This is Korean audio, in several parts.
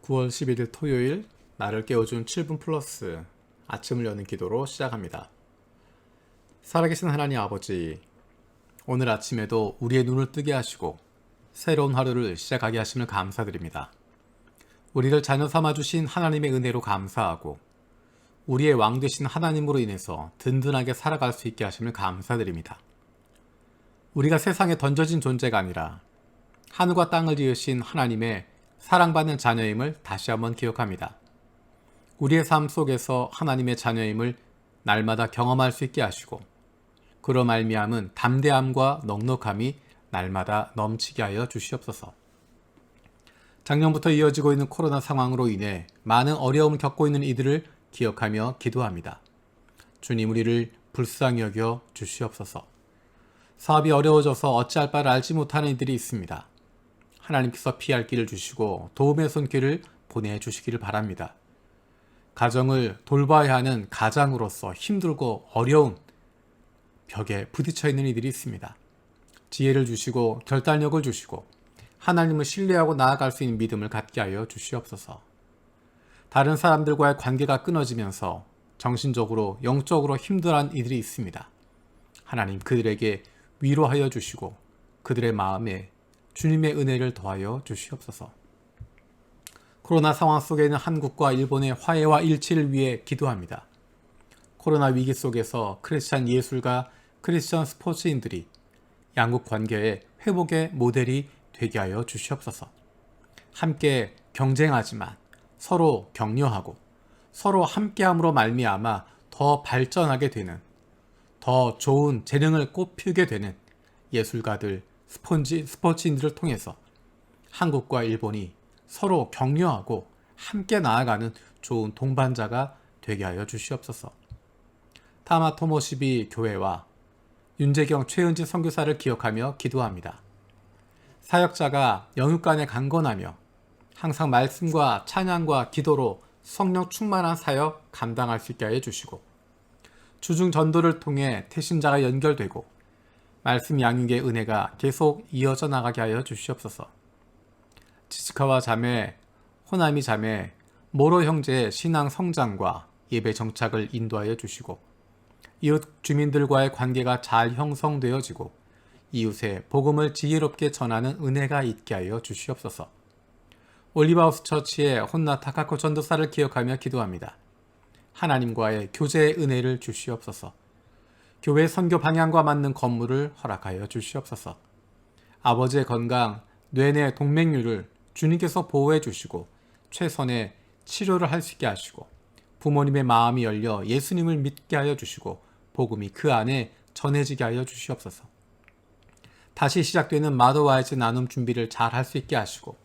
9월 11일 토요일 나를 깨워준 7분 플러스 아침을 여는 기도로 시작합니다. 살아계신 하나님 아버지, 오늘 아침에도 우리의 눈을 뜨게 하시고 새로운 하루를 시작하게 하심을 감사드립니다. 우리를 자녀 삼아주신 하나님의 은혜로 감사하고 우리의 왕 되신 하나님으로 인해서 든든하게 살아갈 수 있게 하심을 감사드립니다. 우리가 세상에 던져진 존재가 아니라 하늘과 땅을 지으신 하나님의 사랑받는 자녀임을 다시 한번 기억합니다. 우리의 삶 속에서 하나님의 자녀임을 날마다 경험할 수 있게 하시고 그로 말미암은 담대함과 넉넉함이 날마다 넘치게 하여 주시옵소서. 작년부터 이어지고 있는 코로나 상황으로 인해 많은 어려움을 겪고 있는 이들을 기억하며 기도합니다. 주님, 우리를 불쌍히 여겨 주시옵소서. 사업이 어려워져서 어찌할 바를 알지 못하는 이들이 있습니다. 하나님께서 피할 길을 주시고 도움의 손길을 보내주시기를 바랍니다. 가정을 돌봐야 하는 가장으로서 힘들고 어려운 벽에 부딪혀 있는 이들이 있습니다. 지혜를 주시고 결단력을 주시고 하나님을 신뢰하고 나아갈 수 있는 믿음을 갖게 하여 주시옵소서. 다른 사람들과의 관계가 끊어지면서 정신적으로 영적으로 힘들어하는 이들이 있습니다. 하나님, 그들에게 위로하여 주시고 그들의 마음에 주님의 은혜를 더하여 주시옵소서. 코로나 상황 속에 있는 한국과 일본의 화해와 일치를 위해 기도합니다. 코로나 위기 속에서 크리스찬 예술가, 크리스찬 스포츠인들이 양국 관계의 회복의 모델이 되게 하여 주시옵소서. 함께 경쟁하지만 서로 격려하고 서로 함께함으로 말미암아 더 발전하게 되는, 더 좋은 재능을 꽃피우게 되는 예술가들, 스포츠인들을 통해서 한국과 일본이 서로 격려하고 함께 나아가는 좋은 동반자가 되게 하여 주시옵소서. 타마토모시비 교회와 윤재경, 최은지 선교사를 기억하며 기도합니다. 사역자가 영육간에 강건하며 항상 말씀과 찬양과 기도로 성령 충만한 사역 감당할 수 있게 하여 주시고 주중 전도를 통해 태신자가 연결되고 말씀 양육의 은혜가 계속 이어져 나가게 하여 주시옵소서. 지스카와 자매, 호나미 자매, 모로 형제의 신앙 성장과 예배 정착을 인도하여 주시고 이웃 주민들과의 관계가 잘 형성되어지고 이웃의 복음을 지혜롭게 전하는 은혜가 있게 하여 주시옵소서. 올리브하우스 처치의 혼나 타카코 전도사를 기억하며 기도합니다. 하나님과의 교제의 은혜를 주시옵소서. 교회 선교 방향과 맞는 건물을 허락하여 주시옵소서. 아버지의 건강, 뇌내 동맥류를 주님께서 보호해 주시고 최선의 치료를 할 수 있게 하시고 부모님의 마음이 열려 예수님을 믿게 하여 주시고 복음이 그 안에 전해지게 하여 주시옵소서. 다시 시작되는 마더와이즈 나눔 준비를 잘 할 수 있게 하시고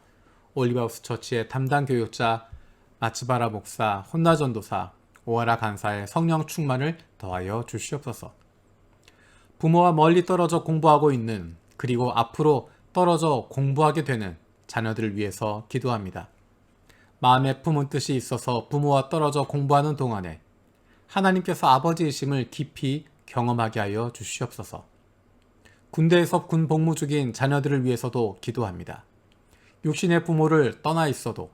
올리브하우스 처치의 담당 교육자 마츠바라 목사, 혼나 전도사, 오하라 간사의 성령 충만을 더하여 주시옵소서. 부모와 멀리 떨어져 공부하고 있는, 그리고 앞으로 떨어져 공부하게 되는 자녀들을 위해서 기도합니다. 마음에 품은 뜻이 있어서 부모와 떨어져 공부하는 동안에 하나님께서 아버지이심을 깊이 경험하게 하여 주시옵소서. 군대에서 군 복무 중인 자녀들을 위해서도 기도합니다. 육신의 부모를 떠나 있어도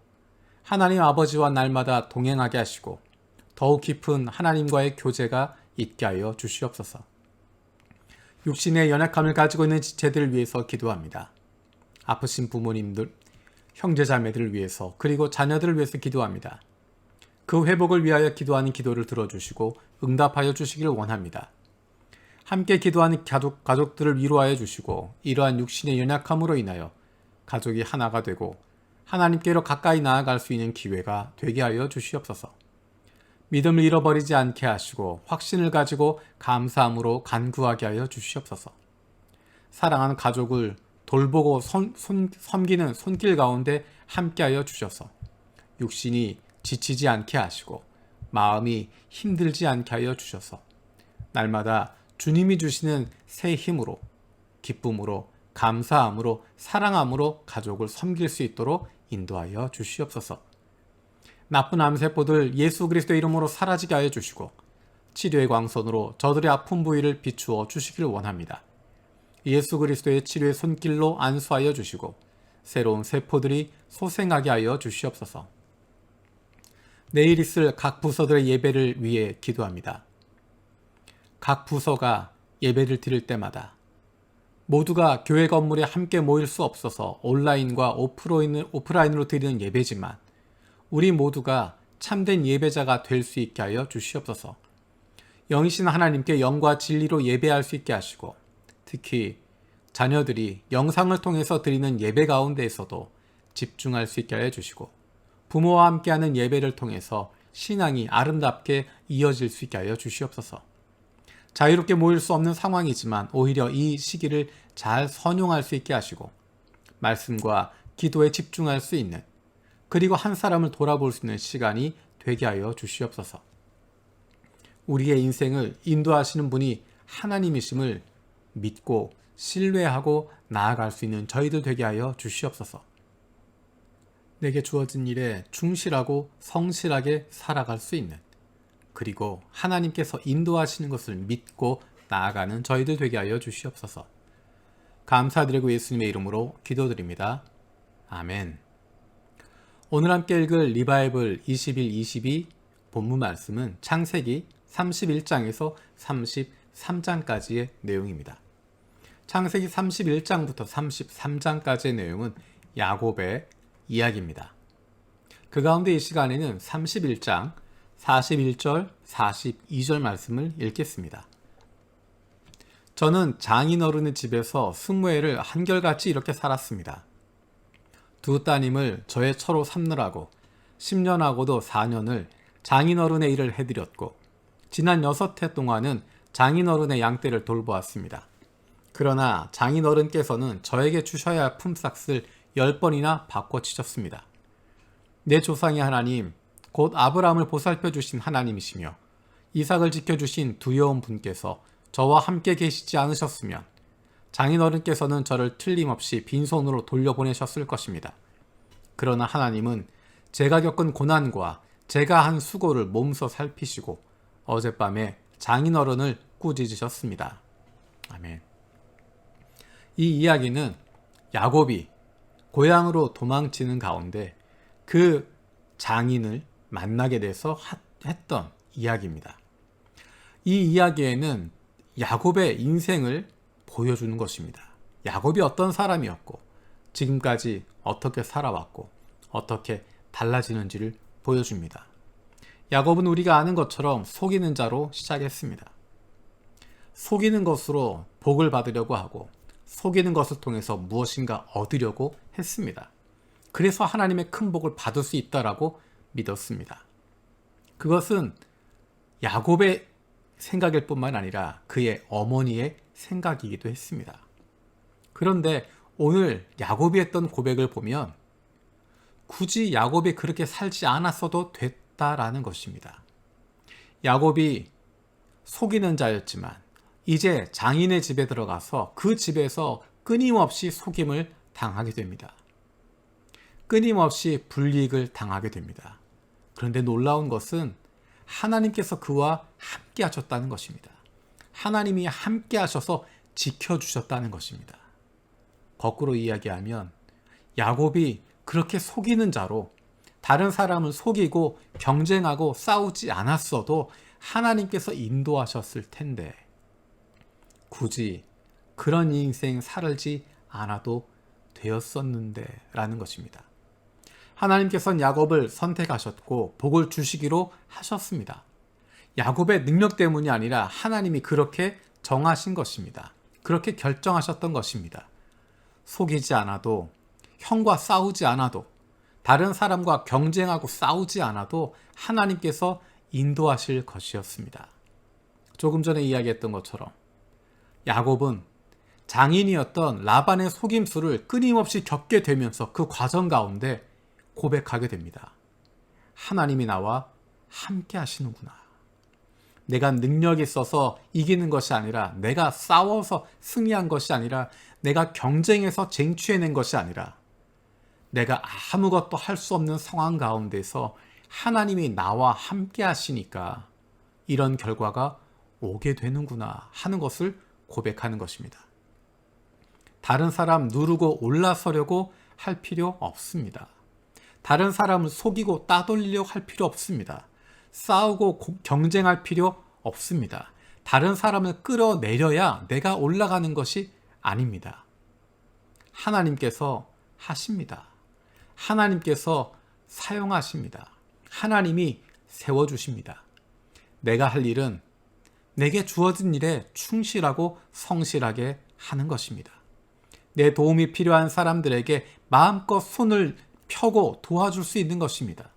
하나님 아버지와 날마다 동행하게 하시고 더욱 깊은 하나님과의 교제가 있게 하여 주시옵소서. 육신의 연약함을 가지고 있는 지체들을 위해서 기도합니다. 아프신 부모님들, 형제자매들을 위해서, 그리고 자녀들을 위해서 기도합니다. 그 회복을 위하여 기도하는 기도를 들어주시고 응답하여 주시기를 원합니다. 함께 기도하는 가족들을 위로하여 주시고 이러한 육신의 연약함으로 인하여 가족이 하나가 되고 하나님께로 가까이 나아갈 수 있는 기회가 되게 하여 주시옵소서. 믿음을 잃어버리지 않게 하시고 확신을 가지고 감사함으로 간구하게 하여 주시옵소서. 사랑하는 가족을 돌보고 섬기는 손길 가운데 함께하여 주셔서 육신이 지치지 않게 하시고 마음이 힘들지 않게 하여 주셔서 날마다 주님이 주시는 새 힘으로, 기쁨으로, 감사함으로, 사랑함으로 가족을 섬길 수 있도록 인도하여 주시옵소서. 나쁜 암세포들 예수 그리스도의 이름으로 사라지게 하여 주시고 치료의 광선으로 저들의 아픈 부위를 비추어 주시기를 원합니다. 예수 그리스도의 치료의 손길로 안수하여 주시고 새로운 세포들이 소생하게 하여 주시옵소서. 내일 있을 각 부서들의 예배를 위해 기도합니다. 각 부서가 예배를 드릴 때마다 모두가 교회 건물에 함께 모일 수 없어서 온라인과 오프라인으로 드리는 예배지만 우리 모두가 참된 예배자가 될 수 있게 하여 주시옵소서. 영이신 하나님께 영과 진리로 예배할 수 있게 하시고 특히 자녀들이 영상을 통해서 드리는 예배 가운데에서도 집중할 수 있게 하여 주시고 부모와 함께하는 예배를 통해서 신앙이 아름답게 이어질 수 있게 하여 주시옵소서. 자유롭게 모일 수 없는 상황이지만 오히려 이 시기를 잘 선용할 수 있게 하시고 말씀과 기도에 집중할 수 있는 그리고 한 사람을 돌아볼 수 있는 시간이 되게 하여 주시옵소서. 우리의 인생을 인도하시는 분이 하나님이심을 믿고 신뢰하고 나아갈 수 있는 저희들 되게 하여 주시옵소서. 내게 주어진 일에 충실하고 성실하게 살아갈 수 있는 그리고 하나님께서 인도하시는 것을 믿고 나아가는 저희들 되게 하여 주시옵소서. 감사드리고 예수님의 이름으로 기도드립니다. 아멘. 오늘 함께 읽을 리바이블 21-22 본문 말씀은 창세기 31장에서 33장까지의 내용입니다. 창세기 31장부터 33장까지의 내용은 야곱의 이야기입니다. 그 가운데 이 시간에는 31장 41절, 42절 말씀을 읽겠습니다. 저는 장인어른의 집에서 20해를 한결같이 이렇게 살았습니다. 두 따님을 저의 처로 삼느라고 10년하고도 4년을 장인어른의 일을 해드렸고 지난 6해 동안은 장인어른의 양떼를 돌보았습니다. 그러나 장인어른께서는 저에게 주셔야 할 품삯을 10번이나 바꿔치셨습니다. 내 조상의 하나님, 곧 아브라함을 보살펴 주신 하나님이시며 이삭을 지켜주신 두려운 분께서 저와 함께 계시지 않으셨으면 장인어른께서는 저를 틀림없이 빈손으로 돌려보내셨을 것입니다. 그러나 하나님은 제가 겪은 고난과 제가 한 수고를 몸소 살피시고 어젯밤에 장인어른을 꾸짖으셨습니다. 아멘. 이 이야기는 야곱이 고향으로 도망치는 가운데 그 장인을 만나게 돼서 했던 이야기입니다. 이 이야기에는 야곱의 인생을 보여주는 것입니다. 야곱이 어떤 사람이었고 지금까지 어떻게 살아왔고 어떻게 달라지는지를 보여줍니다. 야곱은 우리가 아는 것처럼 속이는 자로 시작했습니다. 속이는 것으로 복을 받으려고 하고 속이는 것을 통해서 무엇인가 얻으려고 했습니다. 그래서 하나님의 큰 복을 받을 수 있다라고 믿었습니다. 그것은 야곱의 생각일 뿐만 아니라 그의 어머니의 생각이기도 했습니다. 그런데 오늘 야곱이 했던 고백을 보면 굳이 야곱이 그렇게 살지 않았어도 됐다라는 것입니다. 야곱이 속이는 자였지만 이제 장인의 집에 들어가서 그 집에서 끊임없이 속임을 당하게 됩니다. 끊임없이 불이익을 당하게 됩니다. 그런데 놀라운 것은 하나님께서 그와 함께 하셨다는 것입니다. 하나님이 함께 하셔서 지켜주셨다는 것입니다. 거꾸로 이야기하면 야곱이 그렇게 속이는 자로 다른 사람을 속이고 경쟁하고 싸우지 않았어도 하나님께서 인도하셨을 텐데 굳이 그런 인생 살지 않아도 되었었는데 라는 것입니다. 하나님께서는 야곱을 선택하셨고 복을 주시기로 하셨습니다. 야곱의 능력 때문이 아니라 하나님이 그렇게 정하신 것입니다. 그렇게 결정하셨던 것입니다. 속이지 않아도, 형과 싸우지 않아도, 다른 사람과 경쟁하고 싸우지 않아도 하나님께서 인도하실 것이었습니다. 조금 전에 이야기했던 것처럼 야곱은 장인이었던 라반의 속임수를 끊임없이 겪게 되면서 그 과정 가운데 고백하게 됩니다. 하나님이 나와 함께 하시는구나. 내가 능력이 있어서 이기는 것이 아니라, 내가 싸워서 승리한 것이 아니라, 내가 경쟁해서 쟁취해낸 것이 아니라, 내가 아무것도 할 수 없는 상황 가운데서 하나님이 나와 함께 하시니까 이런 결과가 오게 되는구나 하는 것을 고백하는 것입니다. 다른 사람 누르고 올라서려고 할 필요 없습니다. 다른 사람을 속이고 따돌리려고 할 필요 없습니다. 싸우고 경쟁할 필요 없습니다. 다른 사람을 끌어내려야 내가 올라가는 것이 아닙니다. 하나님께서 하십니다. 하나님께서 사용하십니다. 하나님이 세워주십니다. 내가 할 일은 내게 주어진 일에 충실하고 성실하게 하는 것입니다. 내 도움이 필요한 사람들에게 마음껏 손을 펴고 도와줄 수 있는 것입니다.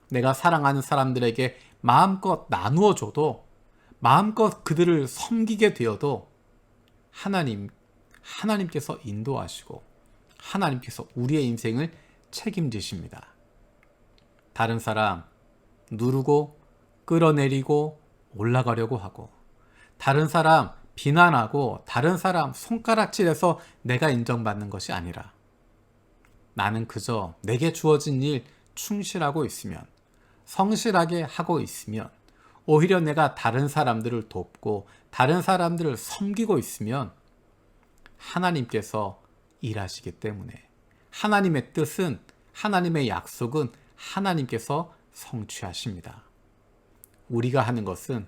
내가 사랑하는 사람들에게 마음껏 나누어 줘도, 마음껏 그들을 섬기게 되어도 하나님께서 인도하시고 하나님께서 우리의 인생을 책임지십니다. 다른 사람 누르고 끌어내리고 올라가려고 하고, 다른 사람 비난하고 다른 사람 손가락질해서 내가 인정받는 것이 아니라, 나는 그저 내게 주어진 일 충실하고 있으면, 성실하게 하고 있으면, 오히려 내가 다른 사람들을 돕고 다른 사람들을 섬기고 있으면 하나님께서 일하시기 때문에, 하나님의 뜻은, 하나님의 약속은 하나님께서 성취하십니다. 우리가 하는 것은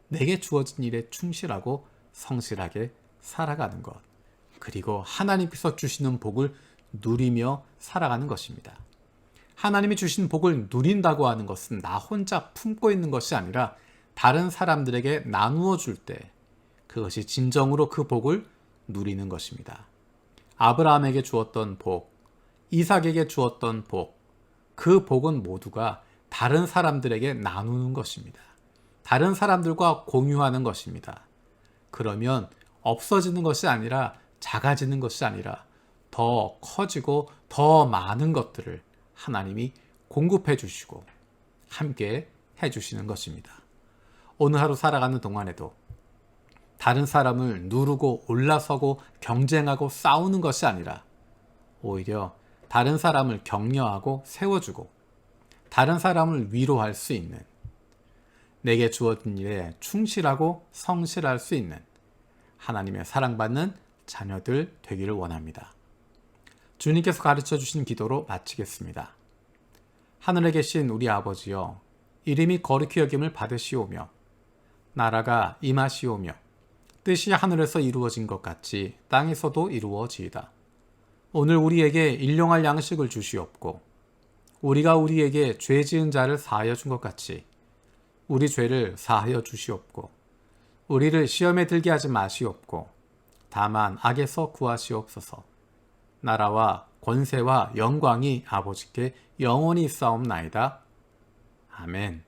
내게 주어진 일에 충실하고 성실하게 살아가는 것, 그리고 하나님께서 주시는 복을 누리며 살아가는 것입니다. 하나님이 주신 복을 누린다고 하는 것은 나 혼자 품고 있는 것이 아니라 다른 사람들에게 나누어 줄 때 그것이 진정으로 그 복을 누리는 것입니다. 아브라함에게 주었던 복, 이삭에게 주었던 복, 그 복은 모두가 다른 사람들에게 나누는 것입니다. 다른 사람들과 공유하는 것입니다. 그러면 없어지는 것이 아니라, 작아지는 것이 아니라 더 커지고 더 많은 것들을 하나님이 공급해 주시고 함께 해 주시는 것입니다. 오늘 하루 살아가는 동안에도 다른 사람을 누르고 올라서고 경쟁하고 싸우는 것이 아니라, 오히려 다른 사람을 격려하고 세워주고 다른 사람을 위로할 수 있는, 내게 주어진 일에 충실하고 성실할 수 있는 하나님의 사랑받는 자녀들 되기를 원합니다. 주님께서 가르쳐 주신 기도로 마치겠습니다. 하늘에 계신 우리 아버지여, 이름이 거룩히 여김을 받으시오며 나라가 임하시오며 뜻이 하늘에서 이루어진 것 같이 땅에서도 이루어지이다. 오늘 우리에게 일용할 양식을 주시옵고, 우리가 우리에게 죄 지은 자를 사하여 준 것 같이 우리 죄를 사하여 주시옵고, 우리를 시험에 들게 하지 마시옵고 다만 악에서 구하시옵소서. 나라와 권세와 영광이 아버지께 영원히 있사옵나이다. 아멘.